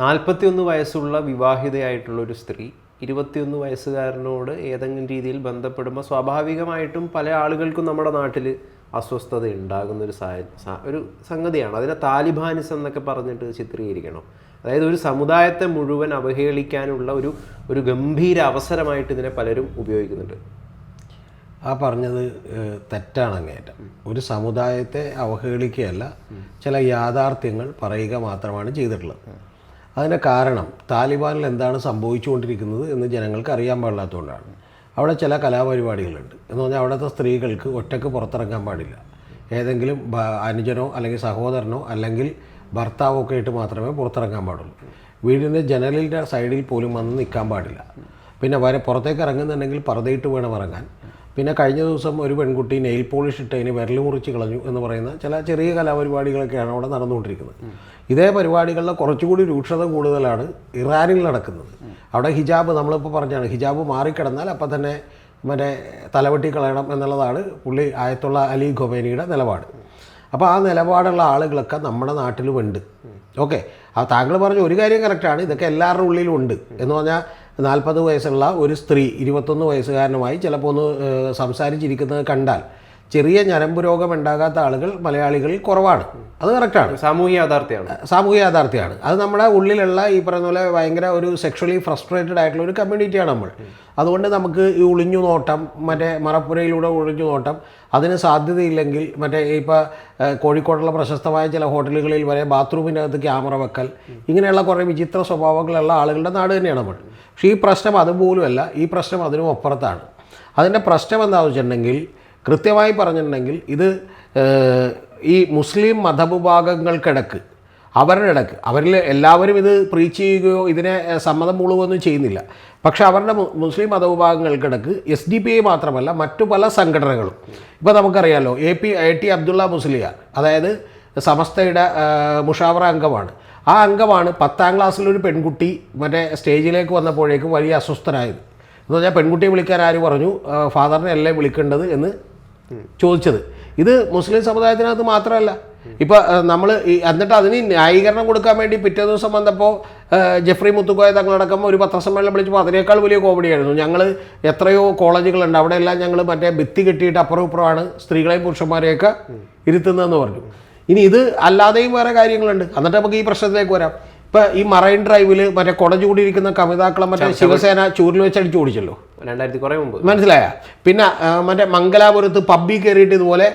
41 വയസ്സുള്ള വിവാഹിതയായിട്ടുള്ള ഒരു സ്ത്രീ 21 വയസ്സുകാരനോട് ഏതെങ്കിലും രീതിയിൽ ബന്ധപ്പെടുമ്പോൾ സ്വാഭാവികമായിട്ടും പല ആളുകൾക്കും നമ്മുടെ നാട്ടിൽ അസ്വസ്ഥത ഉണ്ടാകുന്ന ഒരു സംഗതിയാണ്. അതിനെ താലിബാനിസം എന്നൊക്കെ പറഞ്ഞിട്ട് ചിത്രീകരിക്കണം. അതായത് ഒരു സമുദായത്തെ മുഴുവൻ അവഹേളിക്കാനുള്ള ഒരു ഗംഭീര അവസരമായിട്ട് ഇതിനെ പലരും ഉപയോഗിക്കുന്നുണ്ട്. ആ പറഞ്ഞത് തെറ്റാണ് അങ്ങേറ്റം. ഒരു സമുദായത്തെ അവഹേളിക്കുകയല്ല, ചില യാഥാർത്ഥ്യങ്ങൾ പറയുക മാത്രമാണ് ചെയ്തിട്ടുള്ളത്. അതിൻ്റെ കാരണം താലിബാനിൽ എന്താണ് സംഭവിച്ചുകൊണ്ടിരിക്കുന്നത് എന്ന് ജനങ്ങൾക്ക് അറിയാൻ പാടില്ലാത്തതുകൊണ്ടാണ്. അവിടെ ചില കലാപരിപാടികളുണ്ട് എന്ന് പറഞ്ഞാൽ അവിടുത്തെ സ്ത്രീകൾക്ക് ഒറ്റയ്ക്ക് പുറത്തിറങ്ങാൻ പാടില്ല. ഏതെങ്കിലും അനുജനോ അല്ലെങ്കിൽ സഹോദരനോ അല്ലെങ്കിൽ ഭർത്താവോ ഒക്കെ ആയിട്ട് മാത്രമേ പുറത്തിറങ്ങാൻ പാടുള്ളൂ. വീടിൻ്റെ ജനലിൻ്റെ സൈഡിൽ പോലും വന്ന് നിൽക്കാൻ പാടില്ല. പിന്നെ പുറത്തേക്ക് ഇറങ്ങുന്നുണ്ടെങ്കിൽ പർദ്ദയിട്ട് വേണം ഇറങ്ങാൻ. പിന്നെ കഴിഞ്ഞ ദിവസം ഒരു പെൺകുട്ടി നെയിൽ പോളിഷ് ഇട്ടതിന് വിരൽ മുറിച്ച് കളഞ്ഞു എന്ന് പറയുന്ന ചില ചെറിയ കലാപരിപാടികളൊക്കെയാണ് അവിടെ നടന്നുകൊണ്ടിരിക്കുന്നത്. ഇതേ പരിപാടികളിൽ കുറച്ചുകൂടി രൂക്ഷത കൂടുതലാണ് ഇറാനിൽ നടക്കുന്നത്. അവിടെ ഹിജാബ്, നമ്മളിപ്പോൾ പറഞ്ഞാണ്, ഹിജാബ് മാറിക്കിടന്നാൽ അപ്പം തന്നെ മറ്റേ തലവെട്ടി കളയണം എന്നുള്ളതാണ് പുള്ളി ആയത്തുള്ള അലി ഖൊമേനിയുടെ നിലപാട്. അപ്പോൾ ആ നിലപാടുള്ള ആളുകളൊക്കെ നമ്മുടെ നാട്ടിലുമുണ്ട്. ഓക്കെ, ആ താങ്കൾ പറഞ്ഞ ഒരു കാര്യം കറക്റ്റാണ്, ഇതൊക്കെ എല്ലാവരുടെ ഉള്ളിലും ഉണ്ട്. എന്ന് പറഞ്ഞാൽ 40 വയസ്സുള്ള ഒരു സ്ത്രീ 21 വയസ്സുകാരനുമായി ചിലപ്പോൾ ഒന്ന് സംസാരിച്ചിരിക്കുന്നത് കണ്ടാൽ ചെറിയ ഞരമ്പ് രോഗം ഉണ്ടാകാത്ത ആളുകൾ മലയാളികളിൽ കുറവാണ്. അത് കറക്റ്റാണ്, സാമൂഹിക യാഥാർത്ഥ്യമാണ്. അത് നമ്മുടെ ഉള്ളിലുള്ള ഈ പറയുന്ന പോലെ ഭയങ്കര ഒരു സെക്ഷലി ഫ്രസ്ട്രേറ്റഡ് ആയിട്ടുള്ള ഒരു കമ്മ്യൂണിറ്റിയാണ് നമ്മൾ. അതുകൊണ്ട് നമുക്ക് ഈ ഒളിഞ്ഞു നോട്ടം, മറ്റേ മറപ്പുരയിലൂടെ ഒളിഞ്ഞു നോട്ടം, അതിന് സാധ്യതയില്ലെങ്കിൽ മറ്റേ ഇപ്പോൾ കോഴിക്കോടുള്ള പ്രശസ്തമായ ചില ഹോട്ടലുകളിൽ വരെ ബാത്റൂമിനകത്ത് ക്യാമറ വെക്കൽ, ഇങ്ങനെയുള്ള കുറേ വിചിത്ര സ്വഭാവങ്ങളുള്ള ആളുകളുടെ നാട് തന്നെയാണ് നമ്മൾ. പക്ഷേ ഈ പ്രശ്നം അതുപോലുമല്ല, ഈ പ്രശ്നം അതിനും അപ്പുറത്താണ്. അതിൻ്റെ പ്രശ്നം എന്താണെന്ന് വെച്ചിട്ടുണ്ടെങ്കിൽ, കൃത്യമായി പറഞ്ഞിട്ടുണ്ടെങ്കിൽ, ഇത് ഈ മുസ്ലിം മതവിഭാഗങ്ങൾക്കിടക്ക് അവരിൽ എല്ലാവരും ഇത് പ്രീച്ച് ചെയ്യുകയോ ഇതിനെ സമ്മതം മൂളുകയൊന്നും ചെയ്യുന്നില്ല. പക്ഷേ അവരുടെ മുസ്ലിം മതവിഭാഗങ്ങൾക്കിടക്ക് SDP മാത്രമല്ല മറ്റു പല സംഘടനകളും, ഇപ്പോൾ നമുക്കറിയാമല്ലോ AT അബ്ദുള്ള മുസ്ലിയാർ, അതായത് സമസ്തയുടെ മുഷാവറ അംഗമാണ്. ആ അംഗമാണ് 10ാം ക്ലാസ്സിലൊരു പെൺകുട്ടി മറ്റേ സ്റ്റേജിലേക്ക് വന്നപ്പോഴേക്കും വലിയ അസ്വസ്ഥനായത്. എന്ന് പറഞ്ഞാൽ പെൺകുട്ടിയെ വിളിക്കാൻ ആര് പറഞ്ഞു, ഫാദറിനെ അല്ലേ വിളിക്കേണ്ടത് എന്ന് ചോദിച്ചത്. ഇത് മുസ്ലിം സമുദായത്തിനകത്ത് മാത്രമല്ല. ഇപ്പോൾ നമ്മൾ എന്നിട്ട് അതിന് ന്യായീകരണം കൊടുക്കാൻ വേണ്ടി പിറ്റേ ദിവസം വന്നപ്പോൾ ജെഫ്രി മുത്തുക്കോയ തങ്ങളടക്കം ഒരു പത്രസമ്മേളനം വിളിച്ചപ്പോൾ അതിനേക്കാൾ വലിയ കോമഡിയായിരുന്നു. ഞങ്ങൾ എത്രയോ കോളേജുകളുണ്ട്, അവിടെയെല്ലാം ഞങ്ങൾ മറ്റേ ഭിത്തി കെട്ടിയിട്ട് അപ്പുറം ഇപ്പുറമാണ് സ്ത്രീകളെയും പുരുഷന്മാരെയൊക്കെ ഇരുത്തുന്നതെന്ന് പറഞ്ഞു. ഇനി ഇത് അല്ലാതെയും വേറെ കാര്യങ്ങളുണ്ട്. എന്നിട്ട് നമുക്ക് ഈ പ്രശ്നത്തിലേക്ക് വരാം. ഇപ്പോൾ ഈ മറൈൻ ഡ്രൈവിൽ മറ്റേ കുട ചൂടിയിരിക്കുന്ന കവിതാക്കളെ മറ്റേ ശിവസേന ചൂരിൽ വെച്ചടിച്ച് ഓടിച്ചല്ലോ, 2000 മുമ്പ്, മനസ്സിലായ? പിന്നെ മറ്റേ മംഗലാപുരത്ത് പബ്ബിൽ കയറിയിട്ട് ഇതുപോലെ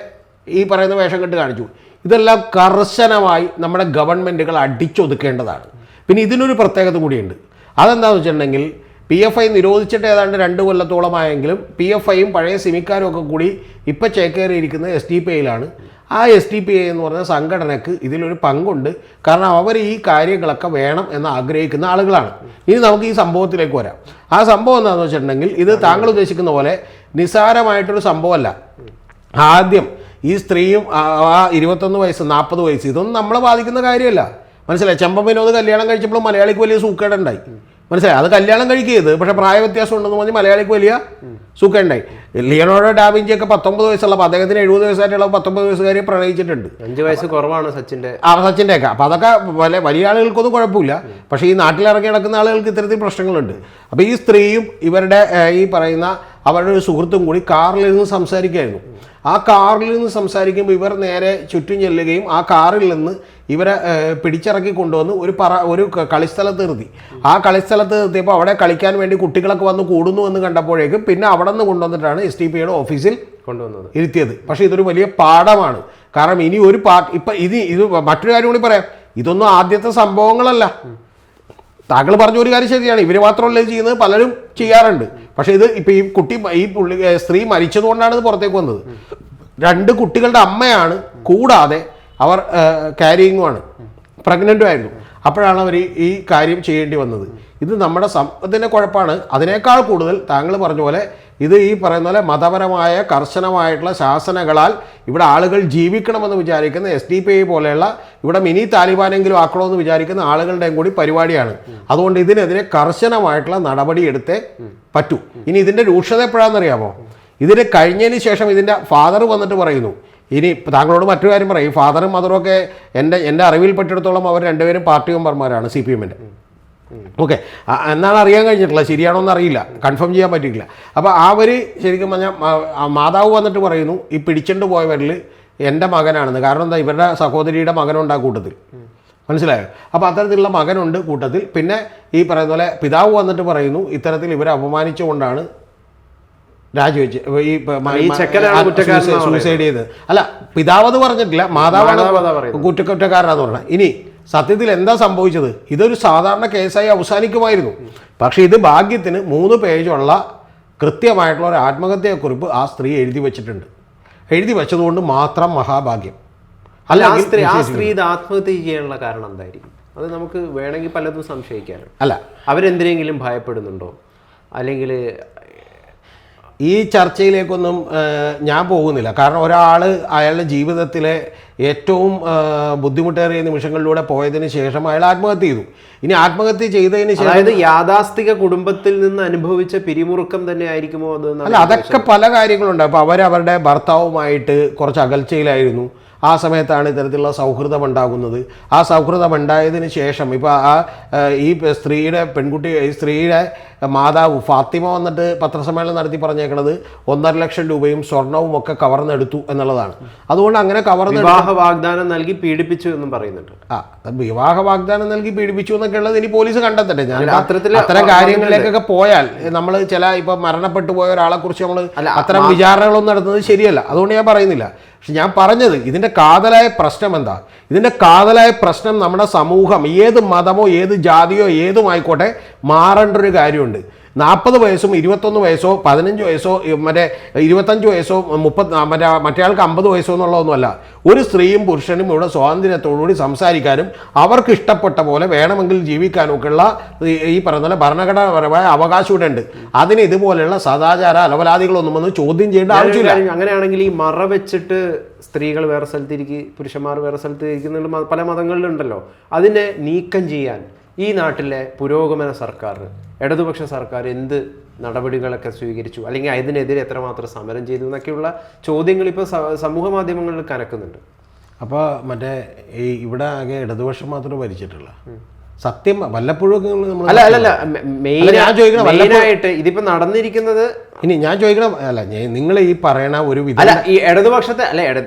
ഈ പറയുന്ന വേഷം കെട്ട് കാണിച്ചു. ഇതെല്ലാം കർശനമായി നമ്മുടെ ഗവൺമെൻറ്റുകൾ അടിച്ചൊതുക്കേണ്ടതാണ്. പിന്നെ ഇതിനൊരു പ്രത്യേകത കൂടിയുണ്ട്. അതെന്താണെന്ന് വെച്ചിട്ടുണ്ടെങ്കിൽ, PFI നിരോധിച്ചിട്ട് ഏതാണ്ട് 2 കൊല്ലത്തോളമായെങ്കിലും PFIയും പഴയ സിമിക്കാരും ഒക്കെ കൂടി ഇപ്പോൾ ചേക്കേറിയിരിക്കുന്നത് SDPIയിലാണ്. ആ SDPI എന്ന് പറഞ്ഞ സംഘടനയ്ക്ക് ഇതിലൊരു പങ്കുണ്ട്. കാരണം അവർ ഈ കാര്യങ്ങളൊക്കെ വേണം എന്ന് ആഗ്രഹിക്കുന്ന ആളുകളാണ്. ഇനി നമുക്ക് ഈ സംഭവത്തിലേക്ക് വരാം. ആ സംഭവം എന്താണെന്ന് വെച്ചിട്ടുണ്ടെങ്കിൽ, ഇത് താങ്കൾ ഉദ്ദേശിക്കുന്ന പോലെ നിസ്സാരമായിട്ടൊരു സംഭവമല്ല. ആദ്യം ഈ സ്ത്രീയും ആ 21 വയസ്സ് 40 വയസ്സ് ഇതൊന്നും നമ്മളെ ബാധിക്കുന്ന കാര്യമല്ല, മനസ്സിലായി? ചെമ്പൻ വിനോദ് കല്യാണം കഴിച്ചപ്പോൾ മലയാളിക്ക് വലിയ സൂക്കേടുണ്ടായി, മനസ്സിലായി? അത് കല്യാണം കഴിക്കരുത്, പക്ഷേ പ്രായ വ്യത്യാസം ഉണ്ടെന്ന് പറഞ്ഞ് മലയാളിക്ക് വലിയ സുഖമുണ്ടായി. ലിയോണാർഡോ ഡാവിഞ്ചിയൊക്കെ 19 വയസ്സുള്ളപ്പോൾ അദ്ദേഹത്തിന് 70 വയസ്സായിട്ടുള്ള 19 വയസ്സുകാരെ പ്രണയിച്ചിട്ടുണ്ട്. 5 വയസ്സ് കുറവാണ് സച്ചിൻ്റെ ഒക്കെ. അപ്പോൾ അതൊക്കെ വലിയ ആളുകൾക്കൊന്നും കുഴപ്പമില്ല. പക്ഷേ ഈ നാട്ടിലിറങ്ങി നടക്കുന്ന ആളുകൾക്ക് ഇത്തരത്തിൽ പ്രശ്നങ്ങളുണ്ട്. അപ്പോൾ ഈ സ്ത്രീയും ഇവരുടെ ഈ പറയുന്ന അവരുടെ ഒരു സുഹൃത്തും കൂടി കാറിൽ നിന്ന് സംസാരിക്കുകയായിരുന്നു. ആ കാറിൽ നിന്ന് സംസാരിക്കുമ്പോൾ ഇവർ നേരെ ചുറ്റും ചെല്ലുകയും ആ കാറിൽ നിന്ന് ഇവരെ പിടിച്ചിറക്കി കൊണ്ടുവന്ന് ഒരു കളിസ്ഥലത്ത് നിർത്തി. ആ കളിസ്ഥലത്ത് നിർത്തിയപ്പോൾ അവിടെ കളിക്കാൻ വേണ്ടി കുട്ടികളൊക്കെ വന്ന് കൂടുന്നു എന്ന് കണ്ടപ്പോഴേക്കും പിന്നെ അവിടെ നിന്ന് കൊണ്ടുവന്നിട്ടാണ് SDPIയുടെ ഓഫീസിൽ ഇരുത്തിയത്. പക്ഷേ ഇതൊരു വലിയ പാഠമാണ്. കാരണം ഇനി ഒരു ഇപ്പം ഇത് മറ്റൊരു കാര്യം കൂടി പറയാം, ഇതൊന്നും ആദ്യത്തെ സംഭവങ്ങളല്ല. താങ്കൾ പറഞ്ഞ ഒരു കാര്യം ശരിയാണ്, ഇവർ മാത്രമല്ല ചെയ്യുന്നത്, പലരും ചെയ്യാറുണ്ട്. പക്ഷേ ഇത് ഇപ്പം ഈ സ്ത്രീ മരിച്ചതുകൊണ്ടാണ് ഇത് പുറത്തേക്ക് വന്നത്. 2 കുട്ടികളുടെ അമ്മയാണ്, കൂടാതെ അവർ ക്യാരിയിങ്ങുമാണ്, പ്രഗ്നൻറ്റും ആയിരുന്നു. അപ്പോഴാണ് അവർ ഈ കാര്യം ചെയ്യേണ്ടി വന്നത്. ഇത് നമ്മുടെ സമ്പത്തിൻ്റെ കുഴപ്പമാണ്. അതിനേക്കാൾ കൂടുതൽ താങ്കൾ പറഞ്ഞ പോലെ ഇത് ഈ പറയുന്ന പോലെ മതപരമായ കർശനമായിട്ടുള്ള ശാസനകളാൽ ഇവിടെ ആളുകൾ ജീവിക്കണമെന്ന് വിചാരിക്കുന്ന SDPI പോലെയുള്ള ഇവിടെ മിനി താലിബാനെങ്കിലും ആക്കണമെന്ന് വിചാരിക്കുന്ന ആളുകളുടെയും കൂടി പരിപാടിയാണ്. അതുകൊണ്ട് ഇതിനെതിരെ കർശനമായിട്ടുള്ള നടപടി എടുത്തേ പറ്റൂ. ഇനി ഇതിൻ്റെ രൂക്ഷത എപ്പോഴാണെന്നറിയാമോ? ഇതിന് കഴിഞ്ഞതിന് ശേഷം ഇതിൻ്റെ ഫാദർ വന്നിട്ട് പറയുന്നു, ഇനി താങ്കളോട് മറ്റൊരു കാര്യം പറയും, ഫാദറും മദറും ഒക്കെ എൻ്റെ അറിവിൽപ്പെട്ടിടത്തോളം അവർ രണ്ടുപേരും പാർട്ടി മെമ്പർമാരാണ് CPMൻ്റെ. ഓക്കെ, എന്നാണ് അറിയാൻ കഴിഞ്ഞിട്ടില്ല, ശരിയാണോ എന്ന് അറിയില്ല, കൺഫേം ചെയ്യാൻ പറ്റിയിട്ടില്ല. അപ്പോൾ അവർ ശരിക്കും പറഞ്ഞാൽ മാതാവ് വന്നിട്ട് പറയുന്നു ഈ പിടിച്ചുകൊണ്ട് പോയവരിൽ എൻ്റെ മകനാണെന്ന്. കാരണം എന്താ, ഇവരുടെ സഹോദരിയുടെ മകനുണ്ട് ആ കൂട്ടത്തിൽ, മനസ്സിലായോ? അപ്പോൾ അത്തരത്തിലുള്ള മകനുണ്ട് കൂട്ടത്തിൽ. പിന്നെ ഈ പറയുന്ന പോലെ പിതാവ് വന്നിട്ട് പറയുന്നു ഇത്തരത്തിൽ ഇവരെ അപമാനിച്ചുകൊണ്ടാണ് രാജിവെച്ച് സൂസൈഡ് ചെയ്തത്. അല്ല, പിതാവ് അത് പറഞ്ഞിട്ടില്ല, മാതാവാണ് കുറ്റക്കാരനാന്ന് പറഞ്ഞത്. ഇനി സത്യത്തിൽ എന്താ സംഭവിച്ചത്? ഇതൊരു സാധാരണ കേസായി അവസാനിക്കുമായിരുന്നു. പക്ഷേ ഇത് ഭാഗ്യത്തിന് 3 പേജുള്ള കൃത്യമായിട്ടുള്ള ഒരു ആത്മഹത്യാക്കുറിപ്പ് ആ സ്ത്രീ എഴുതി വെച്ചിട്ടുണ്ട്. എഴുതി വെച്ചതുകൊണ്ട് മാത്രം മഹാഭാഗ്യം. അല്ല, ആ സ്ത്രീ ഇത് ആത്മഹത്യ ചെയ്യാനുള്ള കാരണം എന്തായിരിക്കും? അത് നമുക്ക് വേണമെങ്കിൽ പലതും സംശയിക്കാനും. അല്ല, അവരെന്തിനെങ്കിലും ഭയപ്പെടുന്നുണ്ടോ? അല്ലെങ്കിൽ ഈ ചർച്ചയിലേക്കൊന്നും ഞാൻ പോകുന്നില്ല. കാരണം ഒരാൾ അയാളുടെ ജീവിതത്തിലെ ഏറ്റവും ബുദ്ധിമുട്ടേറിയ നിമിഷങ്ങളിലൂടെ പോയതിന് ശേഷം അയാൾ ആത്മഹത്യ ചെയ്തു. ഇനി ആത്മഹത്യ ചെയ്തതിന് ശേഷം, അതായത് യാഥാസ്ഥിക കുടുംബത്തിൽ നിന്ന് അനുഭവിച്ച പിരിമുറുക്കം തന്നെ ആയിരിക്കുമോ അത്? അല്ല, അതൊക്കെ പല കാര്യങ്ങളുണ്ട്. അപ്പോൾ അവരവരുടെ ഭർത്താവുമായിട്ട് കുറച്ച് അകൽച്ചയിലായിരുന്നു. ആ സമയത്താണ് ഇത്തരത്തിലുള്ള സൗഹൃദം ഉണ്ടാകുന്നത്. ആ സൗഹൃദം ഉണ്ടായതിന് ശേഷം ഇപ്പോൾ ഈ സ്ത്രീയുടെ ഈ സ്ത്രീയുടെ മാതാവ് ഫാത്തിമ വന്നിട്ട് പത്രസമ്മേളനം നടത്തി പറഞ്ഞേക്കണത് 1.5 ലക്ഷം രൂപയും സ്വർണവും ഒക്കെ കവർന്നെടുത്തു എന്നുള്ളതാണ്. അതുകൊണ്ട് അങ്ങനെ വിവാഹ വാഗ്ദാനം നൽകി പീഡിപ്പിച്ചു എന്നും പറയുന്നുണ്ട്. വിവാഹ വാഗ്ദാനം നൽകി പീഡിപ്പിച്ചു എന്നൊക്കെ ഉള്ളത് ഇനി പോലീസ് കണ്ടെത്തട്ടെ. ഞാൻ അത്തരം കാര്യങ്ങളിലേക്കൊക്കെ പോയാൽ നമ്മൾ ഇപ്പൊ മരണപ്പെട്ടു പോയ ഒരാളെ കുറിച്ച് നമ്മൾ അത്തരം വിചാരണകളൊന്നും നടത്തുന്നത് ശരിയല്ല. അതുകൊണ്ട് ഞാൻ പറയുന്നില്ല. പക്ഷെ ഞാൻ പറഞ്ഞത് ഇതിന്റെ കാതലായ പ്രശ്നം എന്താ? ഇതിന്റെ കാതലായ പ്രശ്നം നമ്മുടെ സമൂഹം, ഏത് മതമോ ഏത് ജാതിയോ ഏതുമായിക്കോട്ടെ, മാറേണ്ട ഒരു കാര്യമുണ്ട്. 40 വയസ്സും 21 വയസ്സോ 15 വയസ്സോ 25 വയസ്സോ മറ്റേയാൾക്ക് 50 വയസ്സോ എന്നുള്ളതൊന്നുമല്ല. ഒരു സ്ത്രീയും പുരുഷനും ഇവിടെ സ്വാതന്ത്ര്യത്തോടുകൂടി സംസാരിക്കാനും അവർക്ക് ഇഷ്ടപ്പെട്ട പോലെ വേണമെങ്കിൽ ജീവിക്കാനും ഒക്കെയുള്ള ഈ പറയുന്ന ഭരണഘടനാപരമായ അവകാശം ഇവിടെ ഉണ്ട്. അതിന് ഇതുപോലെയുള്ള സദാചാര അലവലാദികളൊന്നും വന്ന് ചോദ്യം ചെയ്യേണ്ട ആവശ്യമില്ല. അങ്ങനെയാണെങ്കിൽ ഈ മറ വെച്ചിട്ട് സ്ത്രീകൾ വേറെ സ്ഥലത്തിരിക്കും, പുരുഷന്മാർ വേറെ സ്ഥലത്ത് ഇരിക്കുന്നുള്ള പല മതങ്ങളിലുണ്ടല്ലോ. അതിനെ നീക്കം ചെയ്യാൻ ഈ നാട്ടിലെ പുരോഗമന സർക്കാർ, ഇടതുപക്ഷ സർക്കാർ എന്ത് നടപടികളൊക്കെ സ്വീകരിച്ചു, അല്ലെങ്കിൽ അതിനെതിരെ എത്രമാത്രം സമരം ചെയ്തു എന്നൊക്കെയുള്ള ചോദ്യങ്ങൾ ഇപ്പോൾ സമൂഹ മാധ്യമങ്ങളിൽ കനക്കുന്നുണ്ട്. അപ്പോൾ ഈ ഇവിടെ ആകെ ഇടതുപക്ഷം മാത്രമേ ഭരിച്ചിട്ടുള്ള സത്യം വല്ലപ്പോഴും മെയിനായിട്ട് ഇതിപ്പോ നടന്നിരിക്കുന്നത്. ഇനി ഞാൻ ചോദിക്കണം, അല്ല നിങ്ങൾ ഈ പറയണ ഒരു അല്ല ഈ ഇടതുപക്ഷത്തെ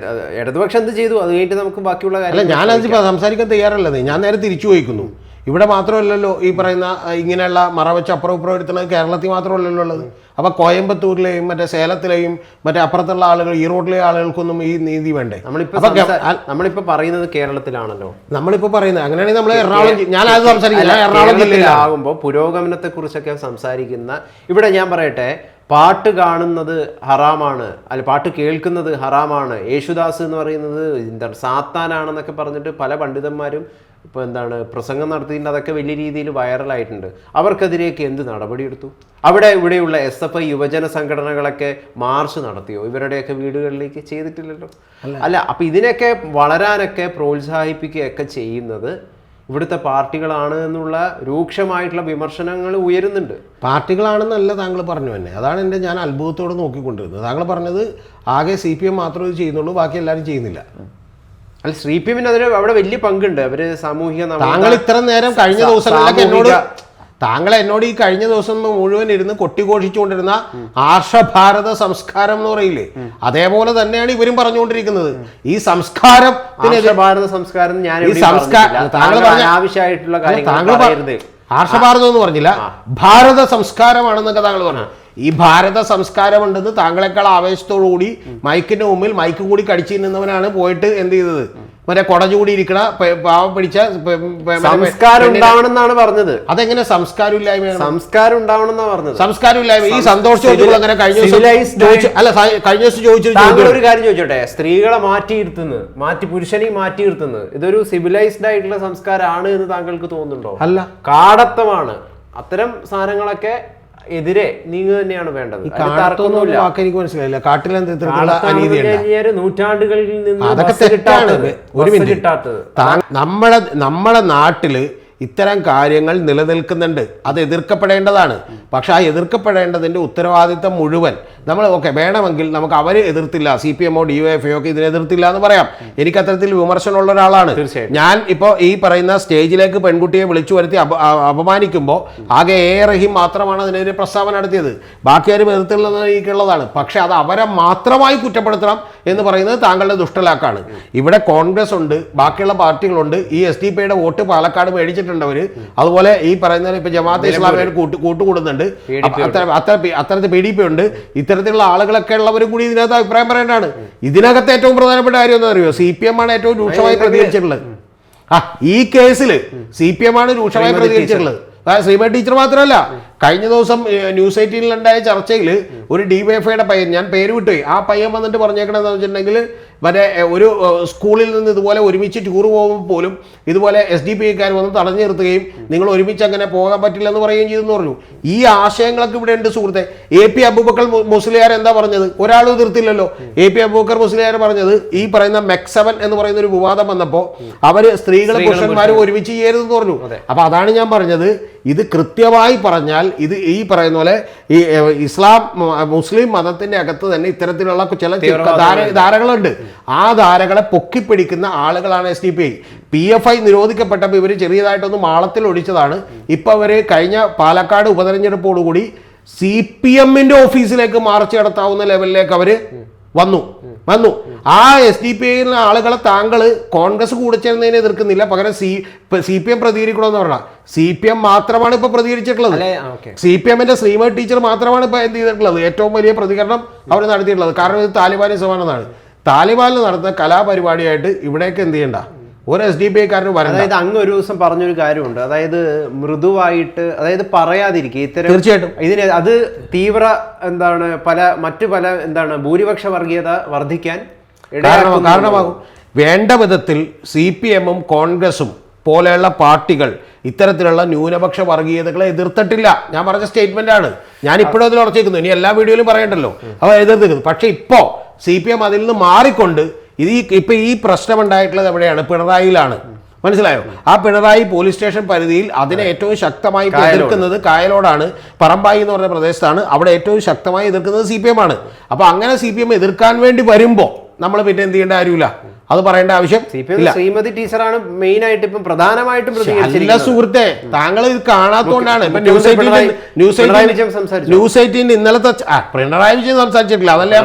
ഇടതുപക്ഷം എന്ത് ചെയ്തു അത് കഴിഞ്ഞിട്ട് നമുക്ക് ബാക്കിയുള്ള കാര്യം. അല്ല, ഞാനത് സംസാരിക്കാൻ തയ്യാറല്ലത്. ഞാൻ നേരെ തിരിച്ചു ചോദിക്കുന്നു. ഇവിടെ മാത്രമല്ലല്ലോ ഈ പറയുന്ന ഇങ്ങനെയുള്ള മറ വെച്ച് അപ്പുറം ഇപ്പുറം എടുത്തുന്നത് കേരളത്തിൽ മാത്രമല്ലല്ലോ ഉള്ളത്. അപ്പോൾ കോയമ്പത്തൂരിലെയും സേലത്തിലെയും അപ്പുറത്തുള്ള ആളുകൾ, ഈറോഡിലെ ആളുകൾക്കൊന്നും ഈ നീതി വേണ്ടേ? നമ്മളിപ്പോ പറയുന്നത് കേരളത്തിലാണല്ലോ. നമ്മളിപ്പോ പറയുന്നത് അങ്ങനെയാണെങ്കിൽ നമ്മൾ എറണാകുളം, ഞാനത് സംസാരിക്കില്ല, എറണാകുളം ജില്ലയിലാകുമ്പോൾ പുരോഗമനത്തെ കുറിച്ചൊക്കെ സംസാരിക്കുന്ന ഇവിടെ ഞാൻ പറയട്ടെ, പാട്ട് കാണുന്നത് ഹറാമാണ്, അല്ല പാട്ട് കേൾക്കുന്നത് ഹറാമാണ്, യേശുദാസ് എന്ന് പറയുന്നത് എന്താണ് സാത്താനാണെന്നൊക്കെ പറഞ്ഞിട്ട് പല പണ്ഡിതന്മാരും ഇപ്പോൾ പ്രസംഗം നടത്തിയിട്ട് അതൊക്കെ വലിയ രീതിയിൽ വൈറലായിട്ടുണ്ട്. അവർക്കെതിരെയൊക്കെ എന്ത് നടപടിയെടുത്തു? ഇവിടെയുള്ള SFI യുവജന സംഘടനകളൊക്കെ മാർച്ച് നടത്തിയോ? ഇവരുടെയൊക്കെ വീടുകളിലേക്ക് ചെയ്തിട്ടില്ലല്ലോ. അല്ല, അപ്പം ഇതിനൊക്കെ വളരാനൊക്കെ പ്രോത്സാഹിപ്പിക്കുകയൊക്കെ ചെയ്യുന്നത് ഇവിടുത്തെ പാർട്ടികളാണ് എന്നുള്ള രൂക്ഷമായിട്ടുള്ള വിമർശനങ്ങൾ ഉയരുന്നുണ്ട്. പാർട്ടികളാണെന്നല്ല താങ്കൾ പറഞ്ഞു തന്നെ. അതാണ് ഞാൻ അത്ഭുതത്തോടെ നോക്കിക്കൊണ്ടിരുന്നത്. താങ്കൾ പറഞ്ഞത് ആകെ CPM മാത്രമേ ഇത് ചെയ്യുന്നുള്ളൂ, ബാക്കി എല്ലാവരും ചെയ്യുന്നില്ല. അല്ല, CPM അവിടെ വലിയ പങ്കുണ്ട്. അവര് സാമൂഹിക, താങ്കൾ ഇത്ര നേരം കഴിഞ്ഞ ദിവസങ്ങളിലൊക്കെ താങ്കൾ എന്നോട് ഈ കഴിഞ്ഞ ദിവസം മുഴുവൻ ഇരുന്ന് കൊട്ടിഘോഷിച്ചുകൊണ്ടിരുന്ന ആർഷഭാരത സംസ്കാരം എന്ന് പറയില്ലേ, അതേപോലെ തന്നെയാണ് ഇവരും പറഞ്ഞുകൊണ്ടിരിക്കുന്നത്. ഈ സംസ്കാരം ഭാരത സംസ്കാരം താങ്കൾ പറഞ്ഞ ആവശ്യമായിട്ടുള്ള താങ്കൾ ആർഷഭാരതം എന്ന് പറഞ്ഞില്ല, ഭാരത സംസ്കാരമാണെന്നൊക്കെ താങ്കൾ പറഞ്ഞു. ഈ ഭാരത സംസ്കാരമുണ്ടെന്ന് താങ്കളെക്കാൾ ആവേശത്തോടുകൂടി മൈക്കിന്റെ മുമ്പിൽ മൈക്കും കൂടി കടിച്ചു നിന്നവനാണ് പോയിട്ട് എന്ത് ചെയ്തത്, കൊടചൂടി ഇരിക്കണ പാവം പിടിച്ച സംസ്കാരം ഉണ്ടാവണമെന്നാണ് പറഞ്ഞത്. അതെങ്ങനെ സംസ്കാരം ഇല്ലായ്മ? സംസ്കാരം ഉണ്ടാവണമെന്നാണ് പറഞ്ഞത്. സംസ്കാരം ഇല്ലായ്മ ഈ സന്തോഷ് ചോദിച്ചു അങ്ങനെ കഴിഞ്ഞ ദിവസം ചോദിച്ചു. ഒരു കാര്യം ചോദിച്ചോട്ടെ, സ്ത്രീകളെ മാറ്റി പുരുഷനെ മാറ്റിയിരുത്തുന്നത് ഇതൊരു സിവിലൈസ്ഡ് ആയിട്ടുള്ള സംസ്കാരമാണ് എന്ന് താങ്കൾക്ക് തോന്നുന്നുണ്ടോ? അല്ല, കാടത്തമാണ്. അത്തരം സാധനങ്ങളൊക്കെ എതിരെ നീങ്ങുക തന്നെയാണ് വേണ്ടത്. എനിക്ക് മനസ്സിലായില്ല. നൂറ്റാണ്ടുകളിൽ നിന്ന് അതൊക്കെ തെറ്റാണ്. ഒരു മിനിറ്റ്, നമ്മളെ നാട്ടില് ഇത്തരം കാര്യങ്ങൾ നിലനിൽക്കുന്നുണ്ട്. അത് എതിർക്കപ്പെടേണ്ടതാണ്. പക്ഷെ ആ എതിർക്കപ്പെടേണ്ടതിൻ്റെ ഉത്തരവാദിത്തം മുഴുവൻ നമ്മൾ വേണമെങ്കിൽ നമുക്ക് അവർ എതിർത്തില്ല, CPM ഓ DYFI ഒക്കെ ഇതിനെ എതിർത്തില്ല എന്ന് പറയാം. എനിക്ക് അത്തരത്തിൽ വിമർശനമുള്ള ഒരാളാണ് ഞാൻ. ഇപ്പോൾ ഈ പറയുന്ന സ്റ്റേജിലേക്ക് പെൺകുട്ടിയെ വിളിച്ചു വരുത്തി അപമാനിക്കുമ്പോൾ ആകെ റഹീം മാത്രമാണ് അതിനെതിരെ പ്രസ്താവന നടത്തിയത്. ബാക്കിയാരും എതിർത്തില്ലെന്ന് എനിക്കുള്ളതാണ്. പക്ഷെ അത് അവരെ മാത്രമായി കുറ്റപ്പെടുത്തണം എന്ന് പറയുന്നത് താങ്കളുടെ ദുഷ്ടലാക്കാണ്. ഇവിടെ കോൺഗ്രസ് ഉണ്ട്, ബാക്കിയുള്ള പാർട്ടികളുണ്ട്. ഈ SDPയുടെ വോട്ട് പാലക്കാട് മേടിച്ചിട്ടുണ്ട് അവർ. അതുപോലെ ഈ പറയുന്ന ഇപ്പൊ ജമാഅത്തെ ഇസ്ലാമിയെ കൂട്ടുകൂടുന്നുണ്ട്. അത്തരത്തിൽ PDP ഉണ്ട്. ഇത്തരത്തിലുള്ള ആളുകളൊക്കെ ഉള്ളവരും കൂടി ഇതിനകത്ത് അഭിപ്രായം പറയേണ്ടതാണ്. ഇതിനകത്ത് ഏറ്റവും പ്രധാനപ്പെട്ട കാര്യം എന്താ അറിയോ? CPM ആണ് ഏറ്റവും രൂക്ഷമായി പ്രതികരിച്ചിട്ടുള്ളത്. ഈ കേസിൽ CPM ആണ് രൂക്ഷമായി പ്രതികരിച്ചിട്ടുള്ളത്. ശ്രീമതി ടീച്ചർ മാത്രമല്ല, കഴിഞ്ഞ ദിവസം ന്യൂസ് 18-ലുണ്ടായ ചർച്ചയിൽ ഒരു DYFIയുടെ പയ്യൻ, ഞാൻ പേര് വിട്ടുപോയി, ആ പയ്യൻ വന്നിട്ട് പറഞ്ഞേക്കണെന്ന് വെച്ചിട്ടുണ്ടെങ്കിൽ മറ്റേ ഒരു സ്കൂളിൽ നിന്ന് ഇതുപോലെ ഒരുമിച്ച് ടൂർ പോകുമ്പോൾ പോലും ഇതുപോലെ SDPക്കാർ വന്ന് തടഞ്ഞു നിർത്തുകയും നിങ്ങൾ ഒരുമിച്ച് അങ്ങനെ പോകാൻ പറ്റില്ലെന്ന് പറയുകയും ചെയ്തെന്ന് പറഞ്ഞു. ഈ ആശയങ്ങളൊക്കെ ഇവിടെ ഉണ്ട് സുഹൃത്തെ. AP അബൂബക്കർ മുസ്ലിയാർ എന്താ പറഞ്ഞത്? ഒരാളും എതിർത്തില്ലല്ലോ. AP അബൂബക്കർ മുസ്ലിയാർ പറഞ്ഞത് ഈ പറയുന്ന MEC7 എന്ന് പറയുന്ന ഒരു വിവാദം വന്നപ്പോൾ അവർ സ്ത്രീകളും പുരുഷന്മാരും ഒരുമിച്ച് ചെയ്യരുതെന്ന് പറഞ്ഞു. അപ്പൊ അതാണ് ഞാൻ പറഞ്ഞത്, ഇത് കൃത്യമായി പറഞ്ഞാൽ ഇത് ഈ പറയുന്ന പോലെ ഈ മുസ്ലിം മതത്തിന്റെ അകത്ത് തന്നെ ഇത്തരത്തിലുള്ള ചില ധാരകളുണ്ട്. ആ ധാരകളെ പൊക്കിപ്പിടിക്കുന്ന ആളുകളാണ് SDPI. PFI നിരോധിക്കപ്പെട്ടപ്പോൾ ഇവർ ചെറിയതായിട്ടൊന്ന് മാളത്തിൽ ഒഴിച്ചതാണ്. ഇപ്പൊ അവര് കഴിഞ്ഞ പാലക്കാട് ഉപതെരഞ്ഞെടുപ്പോടുകൂടി CPMന്റെ ഓഫീസിലേക്ക് മാർച്ച് നടത്താവുന്ന ലെവലിലേക്ക് അവര് വന്നു. ആ SDPIയിലെ ആളുകളെ താങ്കൾ കോൺഗ്രസ് കൂടെ ചേർന്നതിനെ എതിർക്കുന്നില്ല, പകരം CPM പ്രതികരിക്കണമെന്ന് പറഞ്ഞാൽ CPM മാത്രമാണ് ഇപ്പൊ പ്രതികരിച്ചിട്ടുള്ളത്. CPMന്റെ ശ്രീമതി ടീച്ചർ മാത്രമാണ് ഇപ്പൊ എന്ത് ചെയ്തിട്ടുള്ളത്? ഏറ്റവും വലിയ പ്രതികരണം അവർ നടത്തിയിട്ടുള്ളത്. കാരണം ഇത് താലിബാനിസമാണെന്നാണ്. താലിബാനിൽ നടത്തുന്ന കലാപരിപാടിയായിട്ട് ഇവിടേക്ക് എന്ത് ചെയ്യണ്ട ഒരു SDPIക്കാരന് വരണം. അതായത് അങ്ങ് ഒരു ദിവസം പറഞ്ഞൊരു കാര്യമുണ്ട്, അതായത് മൃദുവായിട്ട്, അതായത് പറയാതിരിക്കുക ഇത്തരം. തീർച്ചയായിട്ടും ഇതിന് അത് തീവ്ര മറ്റു പല ഭൂരിപക്ഷ വർഗീയത വർദ്ധിക്കാൻ കാരണമാകും. വേണ്ട വിധത്തിൽ CPMഉം കോൺഗ്രസും പോലെയുള്ള പാർട്ടികൾ ഇത്തരത്തിലുള്ള ന്യൂനപക്ഷ വർഗീയതകളെ എതിർത്തിട്ടില്ല. ഞാൻ പറഞ്ഞ സ്റ്റേറ്റ്മെന്റ് ആണ്. ഞാൻ ഇപ്പോഴും അതിൽ ഉറച്ചിരിക്കുന്നു. ഇനി എല്ലാ വീഡിയോയിലും പറയണ്ടല്ലോ അവ എതിർത്തിരിക്കുന്നു. പക്ഷെ ഇപ്പോ CPM അതിൽ നിന്ന് മാറിക്കൊണ്ട് ഇപ്പൊ ഈ പ്രശ്നം ഉണ്ടായിട്ടുള്ളത് എവിടെയാണ്? പിണറായിയിലാണ്. മനസ്സിലായോ? ആ പിണറായി പോലീസ് സ്റ്റേഷൻ പരിധിയിൽ അതിനെ ഏറ്റവും ശക്തമായി എതിർക്കുന്നത് കായലോടാണ്, പറമ്പായി എന്ന് പറഞ്ഞ പ്രദേശത്താണ്. അവിടെ ഏറ്റവും ശക്തമായി എതിർക്കുന്നത് CPM ആണ്. അപ്പൊ അങ്ങനെ CPM എതിർക്കാൻ വേണ്ടി വരുമ്പോ നമ്മൾ പിന്നെ എന്ത് ചെയ്യേണ്ട കാര്യമില്ല, അത് പറയേണ്ട ആവശ്യം ഇല്ല. ശ്രീമതി ടീച്ചറാണ് മെയിൻ ആയിട്ട് ഇപ്പം പ്രധാനമായിട്ടും അല്ല സുഹൃത്തെ, താങ്കൾ ഇത് കാണാത്തോണ്ടാണ്. ഇപ്പൊ ന്യൂസ് 18 ഇന്നലത്തെ പിണറായി വിജയൻ സംസാരിച്ചിട്ടില്ല, അതല്ലേ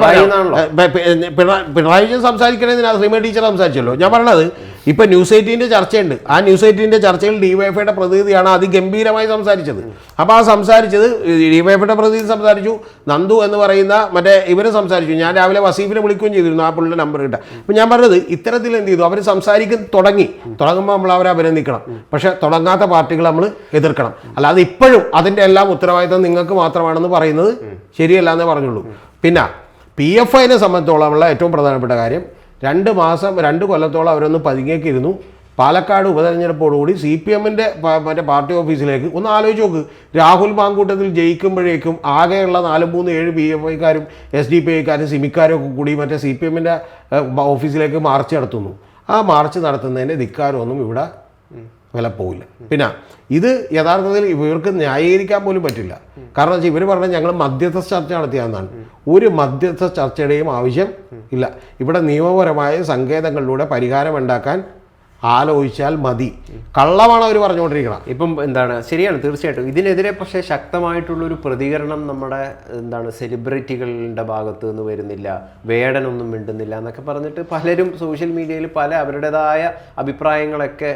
പിണറായി വിജയൻ സംസാരിക്കണേതിനാ ശ്രീമതി ടീച്ചർ സംസാരിച്ചല്ലോ. ഞാൻ പറഞ്ഞത് ഇപ്പൊ ന്യൂസ് 18 ചർച്ചയുണ്ട്. ആ ന്യൂസ് 18 ചർച്ചയിൽ DYFIയുടെ പ്രതിനിധിയാണ് അതിഗംഭീരമായി സംസാരിച്ചത്. അപ്പൊ ആ സംസാരിച്ചത് DYFIയുടെ പ്രതിനിധി സംസാരിച്ചു, നന്ദു എന്ന് പറയുന്ന മറ്റേ ഇവര് സംസാരിച്ചു. ഞാൻ രാവിലെ വസീഫിനെ വിളിക്കുകയും ചെയ്തിരുന്നു, ആ പുള്ളിയുടെ നമ്പർ കിട്ടാം. അപ്പൊ ഞാൻ പറഞ്ഞത് ഇത്തരത്തിൽ എന്ത് ചെയ്തു, അവർ തുടങ്ങുമ്പോൾ നമ്മൾ അവരെ അഭിനന്ദിക്കണം. പക്ഷെ തുടങ്ങാത്ത പാർട്ടികൾ നമ്മൾ എതിർക്കണം. അല്ലാതെ ഇപ്പോഴും അതിന്റെ എല്ലാം ഉത്തരവാദിത്തം നിങ്ങൾക്ക് മാത്രമാണെന്ന് പറയുന്നത് ശരിയല്ല എന്നേ പറഞ്ഞുള്ളൂ. പിന്നെ PFIനെ സംബന്ധിച്ചോളമുള്ള ഏറ്റവും പ്രധാനപ്പെട്ട കാര്യം, 2 കൊല്ലത്തോളം അവരൊന്ന് പതുങ്ങിയേക്കിരുന്നു. പാലക്കാട് ഉപതെരഞ്ഞെടുപ്പോടുകൂടി CPMന്റെ മറ്റേ പാർട്ടി ഓഫീസിലേക്ക് ഒന്ന് ആലോചിച്ച് നോക്ക്. രാഹുൽ മാങ്കൂട്ടത്തിൽ ജയിക്കുമ്പോഴേക്കും ആകെയുള്ള 4-3-7 PFIക്കാരും SDPIക്കാരും സിമിക്കാരും ഒക്കെ കൂടി മറ്റേ CPMന്റെ ഓഫീസിലേക്ക് മാർച്ച് നടത്തുന്നു. ആ മാർച്ച് നടത്തുന്നതിൻ്റെ ധിക്കാരമൊന്നും ഇവിടെ വില പോവില്ല. പിന്നെ ഇത് യഥാർത്ഥത്തിൽ ഇവർക്ക് ന്യായീകരിക്കാൻ പോലും പറ്റില്ല. കാരണം വെച്ചാൽ ഇവർ പറഞ്ഞാൽ ഞങ്ങൾ മധ്യസ്ഥ ചർച്ച നടത്തിയാന്നാണ്. ഒരു മധ്യസ്ഥ ചർച്ചയുടെയും ആവശ്യം ഇല്ല. ഇവിടെ നിയമപരമായ സങ്കേതങ്ങളിലൂടെ പരിഹാരം ഉണ്ടാക്കാൻ ആലോചിച്ചാൽ മതി. കള്ളമാണ് അവർ പറഞ്ഞുകൊണ്ടിരിക്കണം. ഇപ്പം ശരിയാണ്, തീർച്ചയായിട്ടും ഇതിനെതിരെ പക്ഷേ ശക്തമായിട്ടുള്ളൊരു പ്രതികരണം നമ്മുടെ സെലിബ്രിറ്റികളുടെ ഭാഗത്ത് നിന്ന് വരുന്നില്ല, വേടനൊന്നും മിണ്ടുന്നില്ല എന്നൊക്കെ പറഞ്ഞിട്ട് പലരും സോഷ്യൽ മീഡിയയിൽ പല അവരുടേതായ അഭിപ്രായങ്ങളൊക്കെ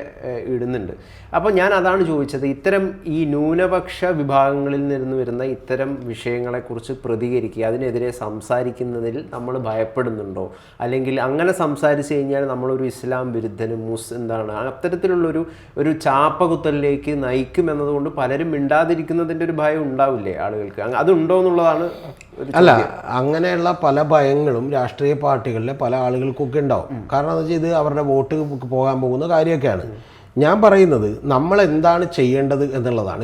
ഇടുന്നുണ്ട്. അപ്പോൾ ഞാൻ അതാണ് ചോദിച്ചത്, ഇത്തരം ഈ ന്യൂനപക്ഷ വിഭാഗങ്ങളിൽ നിന്ന് വരുന്ന ഇത്തരം വിഷയങ്ങളെക്കുറിച്ച് പ്രതികരിക്കുക, അതിനെതിരെ സംസാരിക്കുന്നതിൽ നമ്മൾ ഭയപ്പെടുന്നുണ്ടോ? അല്ലെങ്കിൽ അങ്ങനെ സംസാരിച്ചു കഴിഞ്ഞാൽ നമ്മളൊരു ഇസ്ലാം വിരുദ്ധനും അത്തരത്തിലുള്ളൊരു ചാപ്പകുത്തലിലേക്ക് നയിക്കും എന്നതുകൊണ്ട് പലരും മിണ്ടാതിരിക്കുന്നതിൻ്റെ ഒരു ഭയം ഉണ്ടാവില്ലേ ആളുകൾക്ക്? അതുണ്ടോ എന്നുള്ളതാണ്. അല്ല, അങ്ങനെയുള്ള പല ഭയങ്ങളും രാഷ്ട്രീയ പാർട്ടികളിലെ പല ആളുകൾക്കൊക്കെ ഉണ്ടാവും. കാരണം എന്താ വെച്ചാൽ ഇത് അവരുടെ വോട്ട് പോകാൻ പോകുന്ന കാര്യമൊക്കെയാണ്. ഞാൻ പറയുന്നത് നമ്മൾ എന്താണ് ചെയ്യേണ്ടത് എന്നുള്ളതാണ്.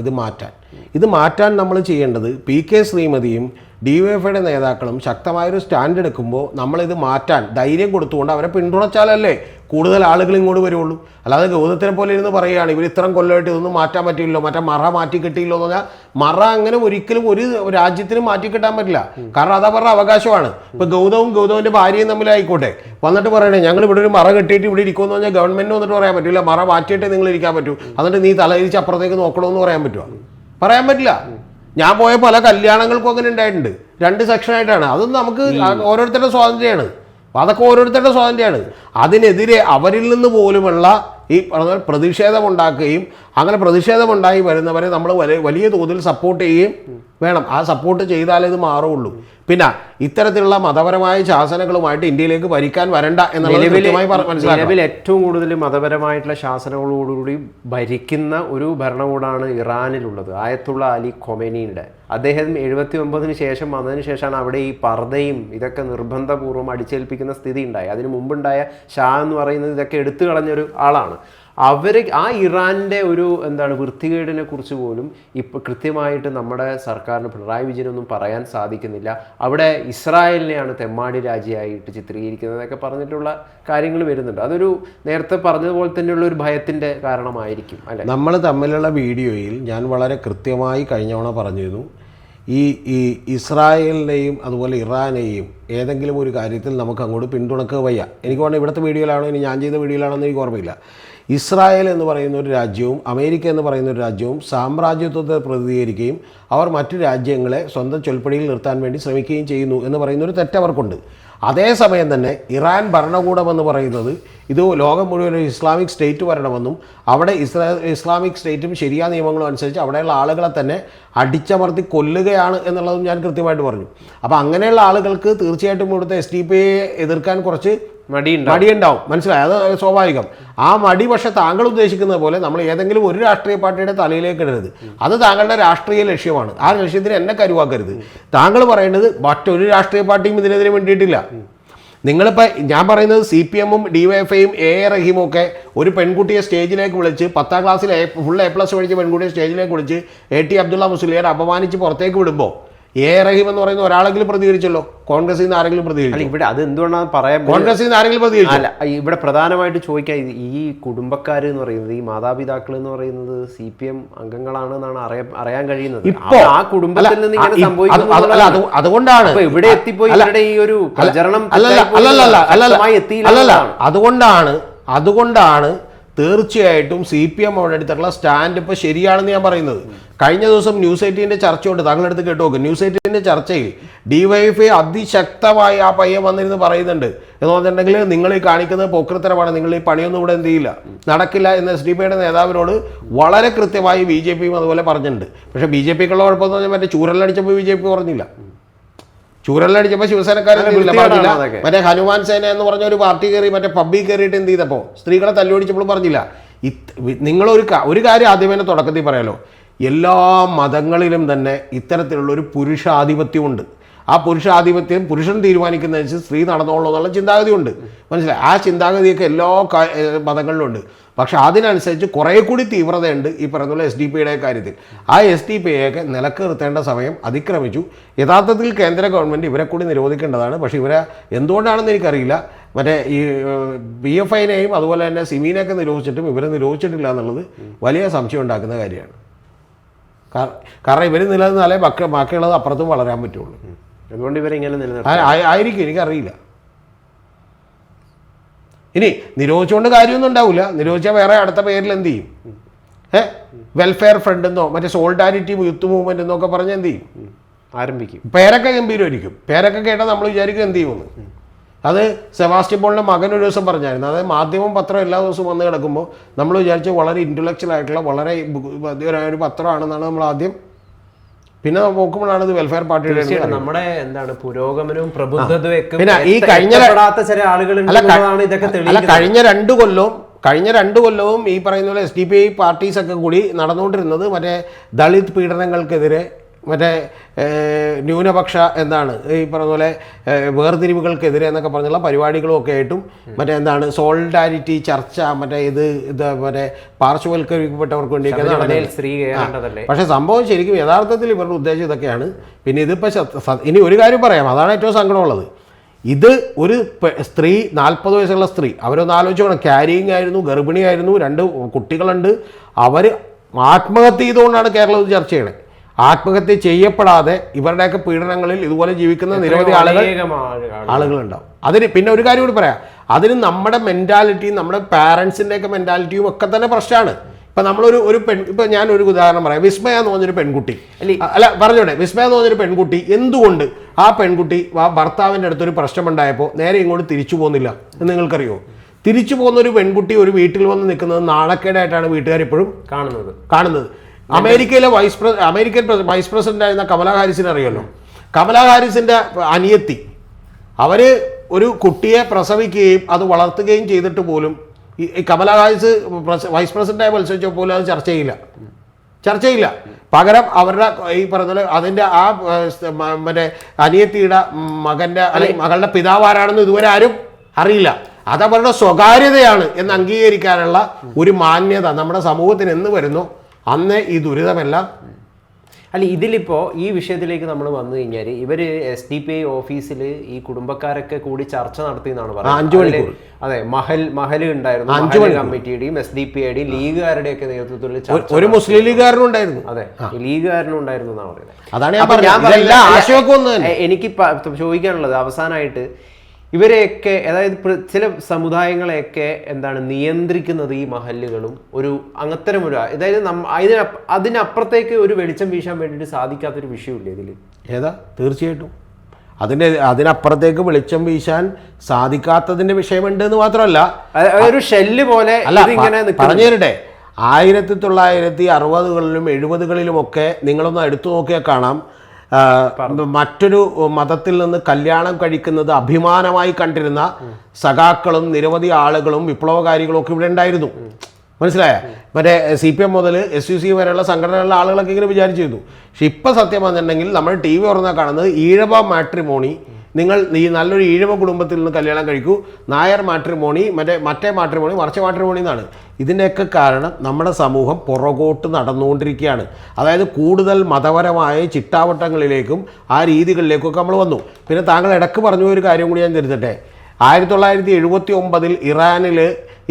ഇത് മാറ്റാൻ നമ്മൾ ചെയ്യേണ്ടത് PK ശ്രീമതിയും DYFIയുടെ നേതാക്കളും ശക്തമായൊരു സ്റ്റാൻഡ് എടുക്കുമ്പോൾ നമ്മളിത് മാറ്റാൻ ധൈര്യം കൊടുത്തുകൊണ്ട് അവരെ പിന്തുണച്ചാലല്ലേ കൂടുതൽ ആളുകൾ ഇങ്ങോട്ട് വരുള്ളൂ. അല്ലാതെ ഗൗതത്തിനെ പോലെ ഇരുന്ന് പറയുകയാണ് ഇവർ ഇത്രയും കൊല്ലമായിട്ട് ഇതൊന്നും മാറ്റാൻ പറ്റില്ലല്ലോ, മറ്റേ മറ മാറ്റി കിട്ടിയില്ലോ എന്ന് പറഞ്ഞാൽ മറ അങ്ങനെ ഒരിക്കലും ഒരു രാജ്യത്തിനും മാറ്റി കിട്ടാൻ പറ്റില്ല. കാരണം അത് അവരുടെ അവകാശമാണ്. ഇപ്പോൾ ഗൗതമിൻ്റെ ഭാര്യയും തമ്മിലായിക്കോട്ടെ വന്നിട്ട് പറയണേ ഞങ്ങൾ ഇവിടെ ഒരു മറ കെട്ടിയിട്ട് ഇവിടെ ഇരിക്കുമെന്ന് പറഞ്ഞാൽ ഗവൺമെൻറ്റിന് വന്നിട്ട് പറയാൻ പറ്റില്ല, മറ മാറ്റിയിട്ടേ നിങ്ങൾ ഇരിക്കാൻ പറ്റൂ, എന്നിട്ട് നീ തലയിരിച്ച് അപ്പുറത്തേക്ക് നോക്കണമെന്ന് പറയാൻ പറ്റുമോ? പറയാൻ പറ്റില്ല. ഞാൻ പോയ പല കല്യാണങ്ങൾക്കും അങ്ങനെ ഉണ്ടായിട്ടുണ്ട്. 2 സെക്ഷനായിട്ടാണ്. അതൊന്നും നമുക്ക് ഓരോരുത്തരുടെ സ്വാതന്ത്ര്യമാണ്. അതൊക്കെ ഓരോരുത്തരുടെ സ്വാതന്ത്ര്യമാണ്. അതിനെതിരെ അവരിൽ നിന്ന് പോലുമുള്ള ഈ പ്രതിഷേധമുണ്ടാക്കുകയും അങ്ങനെ പ്രതിഷേധമുണ്ടായി വരുന്നവരെ നമ്മൾ വലിയ തോതിൽ സപ്പോർട്ട് ചെയ്യുകയും വേണം. ആ സപ്പോർട്ട് ചെയ്താലേ ഇത് മാറുള്ളൂ. പിന്നെ ഇത്തരത്തിലുള്ള മതപരമായ ശാസനകളുമായിട്ട് ഇന്ത്യയിലേക്ക് ഭരിക്കാൻ വരണ്ട എന്നുള്ളത് നിലവിൽ ഏറ്റവും കൂടുതൽ മതപരമായിട്ടുള്ള ശാസനകളോടുകൂടി ഭരിക്കുന്ന ഒരു ഭരണകൂടമാണ് ഇറാനിലുള്ളത്. ആയത്തുള്ള അലി ഖൊമേനിയുടെ. അദ്ദേഹം 79-ന് ശേഷം വന്നതിന് ശേഷമാണ് അവിടെ ഈ പർദ്ദയും ഇതൊക്കെ നിർബന്ധപൂർവ്വം അടിച്ചേൽപ്പിക്കുന്ന സ്ഥിതി ഉണ്ടായി. അതിന് മുമ്പുണ്ടായ ഷാ എന്ന് പറയുന്നത് ഇതൊക്കെ എടുത്തു കളഞ്ഞൊരു ആളാണ്. ആ ഇറാൻ്റെ ഒരു വൃത്തികേടിനെ കുറിച്ച് പോലും ഇപ്പോൾ കൃത്യമായിട്ട് നമ്മുടെ സർക്കാരിന് പിണറായി വിജയനൊന്നും പറയാൻ സാധിക്കുന്നില്ല. അവിടെ ഇസ്രായേലിനെയാണ് തെമ്മാടി രാജ്യമായിട്ട് ചിത്രീകരിക്കുന്നതൊക്കെ പറഞ്ഞിട്ടുള്ള കാര്യങ്ങൾ വരുന്നുണ്ട്. അതൊരു നേരത്തെ പറഞ്ഞതുപോലെ തന്നെയുള്ള ഒരു ഭയത്തിൻ്റെ കാരണമായിരിക്കും അല്ലേ? നമ്മൾ തമ്മിലുള്ള വീഡിയോയിൽ ഞാൻ വളരെ കൃത്യമായി കഴിഞ്ഞ തവണ പറഞ്ഞിരുന്നു, ഈ ഇസ്രായേലിനെയും അതുപോലെ ഇറാനെയും ഏതെങ്കിലും ഒരു കാര്യത്തിൽ നമുക്ക് അങ്ങോട്ട് പിന്തുണക്കുക വയ്യ. എനിക്ക് തോന്നുന്നു ഇവിടുത്തെ വീഡിയോയിലാണോ ഇനി ഞാൻ ചെയ്ത വീഡിയോയിലാണോ എന്ന് എനിക്ക് ഓർമ്മയില്ല. ഇസ്രായേൽ എന്ന് പറയുന്ന ഒരു രാജ്യവും അമേരിക്ക എന്ന് പറയുന്ന ഒരു രാജ്യവും സാമ്രാജ്യത്വത്തെ പ്രതികരിക്കുകയും അവർ മറ്റു രാജ്യങ്ങളെ സ്വന്തം ചൊൽപ്പടിയിൽ നിർത്താൻ വേണ്ടി ശ്രമിക്കുകയും ചെയ്യുന്നു എന്ന് പറയുന്നൊരു തെറ്റവർക്കുണ്ട്. അതേസമയം തന്നെ ഇറാൻ ഭരണകൂടം എന്ന് പറയുന്നത് ഇത് ലോകം മുഴുവൻ ഒരു ഇസ്ലാമിക് സ്റ്റേറ്റ് വരണമെന്നും അവിടെ ഇസ്ലാമിക് സ്റ്റേറ്റും ശരിയായ നിയമങ്ങളും അനുസരിച്ച് അവിടെയുള്ള ആളുകളെ തന്നെ അടിച്ചമർത്തി കൊല്ലുകയാണ് എന്നുള്ളതും ഞാൻ കൃത്യമായിട്ട് പറഞ്ഞു. അപ്പോൾ അങ്ങനെയുള്ള ആളുകൾക്ക് തീർച്ചയായിട്ടും ഇവിടുത്തെ SDPയെ എതിർക്കാൻ കുറച്ച് മടിയുണ്ടാവും. മനസ്സിലായി? അത് സ്വാഭാവികം. ആ മടി പക്ഷേ താങ്കൾ ഉദ്ദേശിക്കുന്നത് പോലെ നമ്മൾ ഏതെങ്കിലും ഒരു രാഷ്ട്രീയ പാർട്ടിയുടെ തലയിലേക്ക് ഇടരുത്. അത് താങ്കളുടെ രാഷ്ട്രീയ ലക്ഷ്യമാണ്. ആ ലക്ഷ്യത്തിന് എന്നെ കരുവാക്കരുത്. താങ്കൾ പറയേണ്ടത് മറ്റൊരു രാഷ്ട്രീയ പാർട്ടിയും ഇതിനെതിരെ വേണ്ടിയിട്ടില്ല. നിങ്ങളിപ്പോൾ ഞാൻ പറയുന്നത് CPM-ഉം DYFIയും റഹീമും ഒക്കെ ഒരു പെൺകുട്ടിയെ സ്റ്റേജിലേക്ക് വിളിച്ച് 10ാം ക്ലാസ്സിൽ ഫുൾ A+ പഠിച്ച പെൺകുട്ടിയെ സ്റ്റേജിലേക്ക് വിളിച്ച് AT അബ്ദുള്ള മുസ്ലിയാർ അപമാനിച്ച് പുറത്തേക്ക് വിടുമ്പോൾ റഹീം എന്ന് പറയുന്ന ഒരാളെങ്കിലും പ്രതികരിച്ചല്ലോ. കോൺഗ്രസിൽ നിന്ന് ആരെങ്കിലും പ്രതികരിച്ചു? ഇവിടെ അത് എന്തുകൊണ്ടാണ് പറയാൻ കോൺഗ്രസിൽ നിന്ന് ആരെങ്കിലും പ്രതികരിച്ചു? ഇവിടെ പ്രധാനമായിട്ട് ചോദിക്കാൻ ഈ കുടുംബക്കാർ എന്ന് പറയുന്നത്, ഈ മാതാപിതാക്കൾ എന്ന് പറയുന്നത് CPM അംഗങ്ങളാണെന്നാണ് അറിയാൻ കഴിയുന്നത്. ഇപ്പോൾ ആ കുടുംബത്തിൽ നിന്ന് ഇങ്ങനെ സംഭവിക്കുന്നത് അതുകൊണ്ടാണ് ഇവിടെ എത്തിപ്പോയി ഇവരുടെ ഈ ഒരു പ്രചരണം അതുകൊണ്ടാണ് തീർച്ചയായിട്ടും CPM അവിടെ എടുത്തിട്ടുള്ള സ്റ്റാൻഡ് ഇപ്പോൾ ശരിയാണെന്ന് ഞാൻ പറയുന്നത്. കഴിഞ്ഞ ദിവസം ന്യൂസ് 18-ന്റെ ചർച്ചയുണ്ട്, താങ്കളുടെ അടുത്ത് കേട്ടു നോക്ക്. ന്യൂസ് 18-ന്റെ ചർച്ചയിൽ DYFI അതിശക്തമായി ആ പയ്യൻ വന്നിരുന്ന് പറയുന്നുണ്ട്. എന്ന് പറഞ്ഞിട്ടുണ്ടെങ്കിൽ നിങ്ങൾ ഈ കാണിക്കുന്നത് പോക്രിത്തരമാണ്, നിങ്ങൾ ഈ പണിയൊന്നും ഇവിടെ എന്ത് ചെയ്യില്ല, നടക്കില്ല എന്ന് SDPയുടെ നേതാവിനോട് വളരെ കൃത്യമായി BJPയും അതുപോലെ പറഞ്ഞിട്ടുണ്ട്. പക്ഷേ BJPക്കുള്ള കുഴപ്പമെന്ന് പറഞ്ഞാൽ മറ്റേ ചൂരലടിച്ചപ്പോൾ BJP പറഞ്ഞില്ല. ചൂരലടിച്ചപ്പോൾ ശിവസേനക്കാരൻ പറഞ്ഞില്ല. മറ്റേ ഹനുമാൻ സേന എന്ന് പറഞ്ഞ ഒരു പാർട്ടി കയറി മറ്റേ പബ്ബിൽ കയറിയിട്ട് എന്ത് ചെയ്തപ്പോൾ സ്ത്രീകളെ തല്ലുപിടിച്ചപ്പോഴും പറഞ്ഞില്ല. ഒരു കാര്യം ആദ്യമേ തുടക്കത്തിൽ പറയാലോ, എല്ലാ മതങ്ങളിലും തന്നെ ഇത്തരത്തിലുള്ളൊരു പുരുഷാധിപത്യമുണ്ട്. ആ പുരുഷാധിപത്യം പുരുഷൻ തീരുമാനിക്കുന്നതനുസരിച്ച് സ്ത്രീ നടന്നോളൂ എന്നുള്ള ചിന്താഗതിയുണ്ട്. മനസ്സിലായി? ആ ചിന്താഗതിയൊക്കെ എല്ലാ മതങ്ങളിലുണ്ട്. പക്ഷെ അതിനനുസരിച്ച് കുറേ കൂടി തീവ്രതയുണ്ട് ഈ പറയുന്ന SDPയുടെ കാര്യത്തിൽ. ആ SDPയൊക്കെ നിലക്ക് നിർത്തേണ്ട സമയം അതിക്രമിച്ചു. യഥാർത്ഥത്തിൽ കേന്ദ്ര ഗവൺമെൻറ് ഇവരെ കൂടി നിരോധിക്കേണ്ടതാണ്. പക്ഷേ ഇവരെ എന്തുകൊണ്ടാണെന്ന് എനിക്കറിയില്ല. മറ്റേ ഈ PFIനെയും അതുപോലെ തന്നെ സിമീനെയൊക്കെ നിരോധിച്ചിട്ടും ഇവരെ നിരോധിച്ചിട്ടില്ല എന്നുള്ളത് വലിയ സംശയം ഉണ്ടാക്കുന്ന കാര്യമാണ്. കാരണം ഇവർ നിലനിന്നാലേ ബാക്കിയുള്ളത് അപ്പുറത്തും വളരാൻ പറ്റുള്ളൂ. അതുകൊണ്ട് ഇവരിങ്ങനെ ആയിരിക്കും, എനിക്കറിയില്ല. ഇനി നിരോധിച്ചുകൊണ്ട് കാര്യമൊന്നും ഉണ്ടാവില്ല. നിരോധിച്ചാൽ വേറെ അടുത്ത പേരിൽ എന്ത് ചെയ്യും? വെൽഫെയർ ഫ്രണ്ട് എന്നോ മറ്റേ സോളിഡാരിറ്റി യൂത്ത് മൂവ്മെന്റ് എന്നൊക്കെ പറഞ്ഞ് എന്ത് ചെയ്യും? ആരംഭിക്കും. പേരൊക്കെ ഗംഭീരമായിരിക്കും. പേരൊക്കെ കേട്ടാൽ നമ്മൾ വിചാരിക്കും എന്ത് ചെയ്യുമെന്ന്. അത് സെബാസ്റ്റ്യൻ പോളിൻ്റെ മകൻ ഒരു ദിവസം പറഞ്ഞായിരുന്നു. അതായത് മാധ്യമം പത്രം എല്ലാ ദിവസവും വന്ന് കിടക്കുമ്പോൾ നമ്മൾ വിചാരിച്ച വളരെ ഇൻ്റലക്ച്വൽ ആയിട്ടുള്ള വളരെ ഒരു പത്രമാണെന്നാണ് നമ്മൾ ആദ്യം. പിന്നെ നോക്കുമ്പോഴാണ് ഇത് വെൽഫെയർ പാർട്ടിയുടെ നമ്മുടെ പുരോഗമനവും പ്രബുദ്ധതയും. പിന്നെ ഈ കഴിഞ്ഞ രണ്ട് കൊല്ലവും ഈ പറയുന്ന പോലെ SDPI പാർട്ടീസൊക്കെ കൂടി നടന്നുകൊണ്ടിരുന്നത് മറ്റേ ദളിത് പീഡനങ്ങൾക്കെതിരെ, മറ്റേ ന്യൂനപക്ഷ ഈ പറഞ്ഞ പോലെ വേർതിരിവുകൾക്കെതിരെ എന്നൊക്കെ പറഞ്ഞുള്ള പരിപാടികളും ഒക്കെ ആയിട്ടും മറ്റേ സോളിഡാരിറ്റി ചർച്ച, മറ്റേ മറ്റേ പാർശ്വവൽക്കരിക്കപ്പെട്ടവർക്ക് വേണ്ടിയൊക്കെ നടന്നത്. പക്ഷേ സംഭവം ശരിക്കും യഥാർത്ഥത്തിൽ ഇവരുടെ ഉദ്ദേശം ഇതൊക്കെയാണ്. പിന്നെ ഇതിപ്പോൾ ഇനി ഒരു കാര്യം പറയാം, അതാണ് ഏറ്റവും സങ്കടമുള്ളത്. ഇത് ഒരു സ്ത്രീ 40 വയസ്സുള്ള സ്ത്രീ, അവരൊന്ന് ആലോചിക്കണം, ക്യാരിയിങ് ആയിരുന്നു, ഗർഭിണിയായിരുന്നു, 2 കുട്ടികളുണ്ട്. അവർ ആത്മഹത്യ ചെയ്തുകൊണ്ടാണ് കേരളം ഇത് ചർച്ച ചെയ്യണത്. ആത്മഹത്യ ചെയ്യപ്പെടാതെ ഇവരുടെയൊക്കെ പീഡനങ്ങളിൽ ഇതുപോലെ ജീവിക്കുന്ന നിരവധി ആളുകളുണ്ടാവും. അതിന് പിന്നെ ഒരു കാര്യം കൂടി പറയാം, അതിന് നമ്മുടെ മെൻറ്റാലിറ്റിയും നമ്മുടെ പാരൻസിൻ്റെയൊക്കെ മെൻറ്റാലിറ്റിയും ഒക്കെ തന്നെ പ്രശ്നമാണ്. ഇപ്പം നമ്മളൊരു ഇപ്പം ഞാനൊരു ഉദാഹരണം പറയാം. വിസ്മയ എന്ന് പറഞ്ഞൊരു പെൺകുട്ടി, അല്ല പറഞ്ഞോട്ടെ, വിസ്മയ എന്ന് പറഞ്ഞൊരു പെൺകുട്ടി എന്തുകൊണ്ട് ആ പെൺകുട്ടി ഭർത്താവിൻ്റെ അടുത്തൊരു പ്രശ്നമുണ്ടായപ്പോൾ നേരെ ഇങ്ങോട്ട് തിരിച്ചു പോകുന്നില്ല എന്ന് നിങ്ങൾക്കറിയോ? തിരിച്ചു പോകുന്ന ഒരു പെൺകുട്ടി ഒരു വീട്ടിൽ വന്ന് നിൽക്കുന്നത് നാണക്കേടായിട്ടാണ് വീട്ടുകാർ ഇപ്പോഴും കാണുന്നത്. അമേരിക്കൻ വൈസ് പ്രസിഡന്റ് ആയിരുന്ന കമലാ ഹാരിസിനെ അറിയാമല്ലോ. കമലാ ഹാരിസിന്റെ അനിയത്തി അവര് ഒരു കുട്ടിയെ പ്രസവിക്കുകയും അത് വളർത്തുകയും ചെയ്തിട്ട് പോലും ഈ കമലാ ഹാരിസ് വൈസ് പ്രസിഡന്റായി മത്സരിച്ചപ്പോൾ പോലും അത് ചർച്ചയില്ല. പകരം അവരുടെ ഈ പറഞ്ഞ അതിന്റെ ആ മറ്റേ അനിയത്തിയുടെ മകന്റെ അല്ലെങ്കിൽ മകളുടെ പിതാവ് ആരാണെന്ന് ഇതുവരെ ആരും അറിയില്ല. അതവരുടെ സ്വകാര്യതയാണ് എന്ന് അംഗീകരിക്കാനുള്ള ഒരു മാന്യത നമ്മുടെ സമൂഹത്തിന് എന്ന് വരുന്നു അന്ന് ഈ ദുരിതമെല്ലാം. അല്ല, ഇതിലിപ്പോൾ ഈ വിഷയത്തിലേക്ക് നമ്മൾ വന്നു കഴിഞ്ഞാൽ ഇവർ SDPI ഓഫീസിൽ ഈ കുടുംബക്കാരൊക്കെ കൂടി ചർച്ച നടത്തി എന്നാണ് പറയുന്നത്. അതെ, മഹൽ ഉണ്ടായിരുന്നു, മഹൽ കമ്മിറ്റിയുടെയും SDPIയുടെയും ലീഗുകാരുടെയൊക്കെ നേതൃത്വത്തിൽ ഒരു മുസ്ലിം ലീഗുകാരനും ഉണ്ടായിരുന്നു. അതെ, ലീഗുകാരനും ഉണ്ടായിരുന്നു എന്നാണ് പറയുന്നത്. അതാണ് എനിക്ക് ചോദിക്കാനുള്ളത് അവസാനമായിട്ട്, ഇവരെയൊക്കെ അതായത് ചില സമുദായങ്ങളെയൊക്കെ എന്താണ് നിയന്ത്രിക്കുന്നത് ഈ മഹല്ലുകളും അങ്ങനത്തരം ഒരു അതായത് അതിനപ്പുറത്തേക്ക് ഒരു വെളിച്ചം വീശാൻ വേണ്ടിയിട്ട് സാധിക്കാത്തൊരു വിഷയമില്ല ഇതിൽ. ഏതാ? തീർച്ചയായിട്ടും അതിനപ്പുറത്തേക്ക് വെളിച്ചം വീശാൻ സാധിക്കാത്തതിന്റെ വിഷയമുണ്ട് എന്ന് മാത്രമല്ല, ഒരു ഷെല്ല് പോലെ പറഞ്ഞു തരട്ടെ. 1960കളിലും 70കളിലുമൊക്കെ നിങ്ങളൊന്ന് എടുത്തു നോക്കിയാൽ കാണാം, മറ്റൊരു മതത്തിൽ നിന്ന് കല്യാണം കഴിക്കുന്നത് അഭിമാനമായി കണ്ടിരുന്ന സഖാക്കളും നിരവധി ആളുകളും വിപ്ലവകാരികളും ഒക്കെ ഇവിടെ ഉണ്ടായിരുന്നു. മനസ്സിലായ? മറ്റേ CPM മുതൽ SUC വരെയുള്ള സംഘടനകളിലെ ആളുകളൊക്കെ ഇങ്ങനെ വിചാരിച്ചിരുന്നു. പക്ഷെ ഇപ്പം സത്യം പറഞ്ഞിട്ടുണ്ടെങ്കിൽ നമ്മൾ TV തുറന്നാൽ കാണുന്നത് ഈഴവ മാട്രിമോണി, നിങ്ങൾ ഈ നല്ലൊരു ഈഴവ കുടുംബത്തിൽ നിന്ന് കല്യാണം കഴിക്കൂ, നായർ മാട്രിമോണി, മറ്റേ മാട്രിമോണി, മറിച്ച മാട്രിമോണി എന്നാണ്. ഇതിൻ്റെയൊക്കെ കാരണം നമ്മുടെ സമൂഹം പുറകോട്ട് നടന്നുകൊണ്ടിരിക്കുകയാണ്. അതായത് കൂടുതൽ മതപരമായ ചിട്ടാവട്ടങ്ങളിലേക്കും ആ രീതികളിലേക്കൊക്കെ നമ്മൾ വന്നു. പിന്നെ താങ്കൾ ഇടയ്ക്ക് പറഞ്ഞു ഒരു കാര്യം കൂടി ഞാൻ തിരുത്തട്ടെ. 1979 ഇറാനിൽ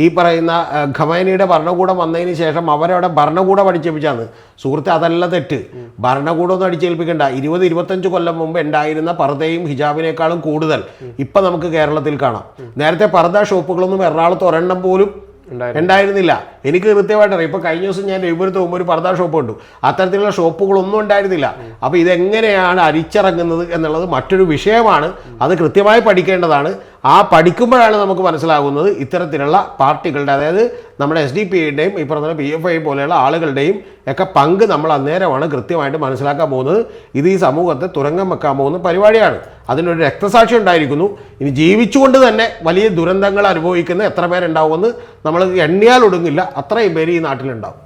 ഈ പറയുന്ന ഖമൈനിയുടെ ഭരണകൂടം വന്നതിന് ശേഷം അവരവിടെ ഭരണകൂടം അടിച്ചേൽപ്പിച്ചാണ്. സുഹൃത്തെ, അതല്ല തെറ്റ്. ഭരണകൂടമൊന്നും അടിച്ചേൽപ്പിക്കേണ്ട. 20-25 കൊല്ലം മുമ്പ് ഉണ്ടായിരുന്ന പർദ്ദയും ഹിജാബിനേക്കാളും കൂടുതൽ ഇപ്പം നമുക്ക് കേരളത്തിൽ കാണാം. നേരത്തെ പർദ്ദ ഷോപ്പുകളൊന്നും എറണാകുളത്ത് ഒരെണ്ണം പോലും ഉണ്ടായിരുന്നില്ല. എനിക്ക് കൃത്യമായിട്ട് അറിയാം. ഇപ്പോൾ കഴിഞ്ഞ ദിവസം ഞാൻ രവിപുരത്ത് പോകുമ്പോൾ ഒരു പർദ്ദ ഷോപ്പ് ഉണ്ട്. അത്തരത്തിലുള്ള ഷോപ്പുകളൊന്നും ഉണ്ടായിരുന്നില്ല. അപ്പോൾ ഇതെങ്ങനെയാണ് അരിച്ചിറങ്ങുന്നത് എന്നുള്ളത് മറ്റൊരു വിഷയമാണ്. അത് കൃത്യമായി പഠിക്കേണ്ടതാണ്. ആ പഠിക്കുമ്പോഴാണ് നമുക്ക് മനസ്സിലാകുന്നത് ഇത്തരത്തിലുള്ള പാർട്ടികളുടെ, അതായത് നമ്മുടെ SDPIയുടെയും ഈ പറഞ്ഞ PFI പോലെയുള്ള ആളുകളുടെയും ഒക്കെ പങ്ക് നമ്മൾ അന്നേരമാണ് കൃത്യമായിട്ട് മനസ്സിലാക്കാൻ പോകുന്നത്. ഇത് ഈ സമൂഹത്തെ തുരങ്കം വെക്കാൻ പോകുന്ന പരിപാടിയാണ്. അതിനൊരു രക്തസാക്ഷി ഉണ്ടായിരിക്കുന്നു. ഇനി ജീവിച്ചുകൊണ്ട് തന്നെ വലിയ ദുരന്തങ്ങൾ അനുഭവിക്കുന്ന എത്ര പേരുണ്ടാവുമെന്ന് നമ്മൾ എണ്ണിയാൽ ഒടുങ്ങില്ല. അത്രയും പേര് ഈ നാട്ടിലുണ്ടാവും.